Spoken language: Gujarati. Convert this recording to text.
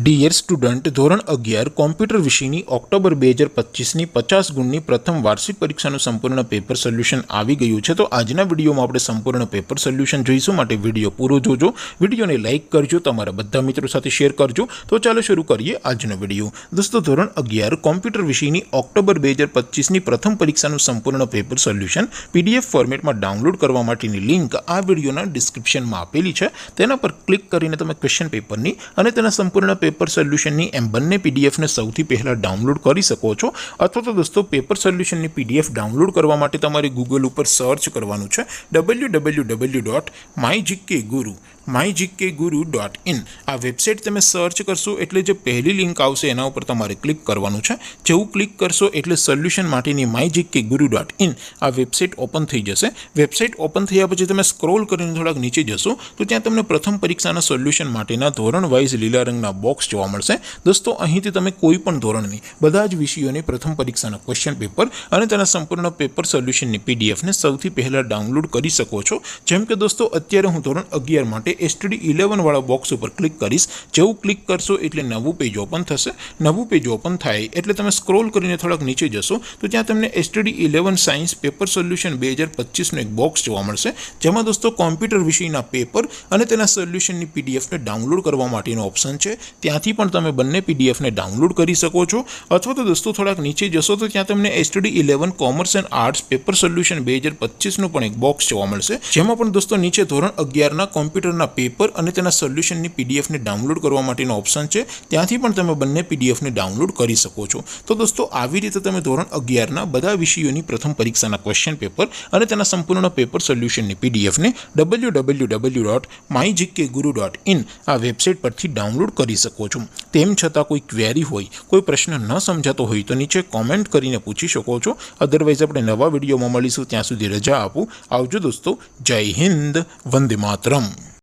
ડિયર સ્ટુડન્ટ, ધોરણ 11 કોમ્પ્યુટર વિષયની ઓક્ટોબર 2025ની 50 ગુણની પ્રથમ વાર્ષિક પરીક્ષાનું સંપૂર્ણ પેપર સોલ્યુશન આવી ગયું છે। તો આજના વિડીયોમાં આપણે સંપૂર્ણ પેપર સોલ્યુશન જોઈશું, માટે વિડીયો પૂરો જોજો, વિડીયોને લાઇક કરજો, તમારા બધા મિત્રો સાથે શેર કરજો। તો ચાલો શરૂ કરીએ આજનો વિડીયો। દોસ્તો, ધોરણ 11 કોમ્પ્યુટર વિષયની ઓક્ટોબર 2025ની પ્રથમ પરીક્ષાનું સંપૂર્ણ પેપર સોલ્યુશન PDF ફોર્મેટમાં ડાઉનલોડ કરવા માટેની લિંક આ વિડીયોના ડિસ્ક્રિપ્શનમાં આપેલી છે। તેના પર ક્લિક કરીને તમે ક્વેશ્ચન પેપરની અને તેના સંપૂર્ણ પેપર સોલ્યુશનની એમ બંને PDF ને સૌથી પહેલા ડાઉનલોડ કરી શકો છો। અથવા તો દોસ્તો, પેપર સોલ્યુશનની PDF ડાઉનલોડ કરવા માટે તમારે ગૂગલ ઉપર સર્ચ કરવાનું છે www.mygkguru.in। આ વેબસાઇટ તમે સર્ચ કરશો એટલે જે પહેલી લિંક આવશે એના ઉપર તમારે ક્લિક કરવાનું છે। જેવું ક્લિક કરશો એટલે સોલ્યુશન માટેની mygkguru.in આ વેબસાઇટ ઓપન થઈ જશે। વેબસાઇટ ઓપન થયા પછી તમે સ્ક્રોલ કરીને થોડાક નીચે જશો તો ત્યાં તમને પ્રથમ પરીક્ષાના સોલ્યુશન માટેના ધોરણ વાઇઝ લીલા રંગના બોક્સ જોવા મળશે। દોસ્તો, અહીંથી તમે કોઈ પણ ધોરણની બધા જ વિષયોની પ્રથમ પરીક્ષાના ક્વેશ્ચન પેપર અને તેના સંપૂર્ણ પેપર સોલ્યુશનની PDF ને સૌથી પહેલા ડાઉનલોડ કરી શકો છો। જેમ કે દોસ્તો, અત્યારે હું ધોરણ 11 માટે STD 11 વાળા બોક્સ ઉપર ક્લિક કરીશ। જેવું ક્લિક કરશો એટલે નવું પેજ ઓપન થશે। નવું પેજ ઓપન થાય એટલે તમે સ્ક્રોલ કરીને થોડાક નીચે જશો તો ત્યાં તમને STD 11 સાયન્સ પેપર સોલ્યુશન 2025નું એક બોક્સ જોવા મળશે, જેમાં દોસ્તો કોમ્પ્યુટર વિષયના પેપર અને તેના સોલ્યુશનની PDF ને ડાઉનલોડ કરવા માટેનો ઓપ્શન છે। ત્યાંથી પણ તમે બંને PDF ને ડાઉનલોડ કરી શકો છો। અથવા તો દોસ્તો, થોડાક નીચે જશો તો ત્યાં તમને STD 11 commerce and arts paper solution 2025નું પણ એક બોક્સ જોવા મળશે, જેમાં પણ દોસ્તો નીચે ધોરણ 11ના કોમ્પ્યુટરના પેપર અને તેના સોલ્યુશનની PDF ને ડાઉનલોડ કરવા માટેનો ઓપ્શન છે। ત્યાંથી પણ તમે બંને PDF ને ડાઉનલોડ કરી શકો છો। તો દોસ્તો, આવી રીતે તમે ધોરણ 11ના બધા વિષયોની પ્રથમ પરીક્ષાના ક્વેશ્ચન પેપર અને તેના સંપૂર્ણ પેપર સોલ્યુશનની PDF ને www.mygkguru.in આ વેબસાઇટ પરથી ડાઉનલોડ કરી શકો છો। તેમ છતાં કોઈ ક્વેરી હોય, કોઈ પ્રશ્ન ન સમજાતો હોય તો નીચે કોમેન્ટ કરીને પૂછી શકો છો। અધરવાઇઝ આપણે નવા વિડીયોમાં મળીશું, ત્યાં સુધી રજા આપું। આવજો દોસ્તો, જય હિન્દ, વંદે માતરમ।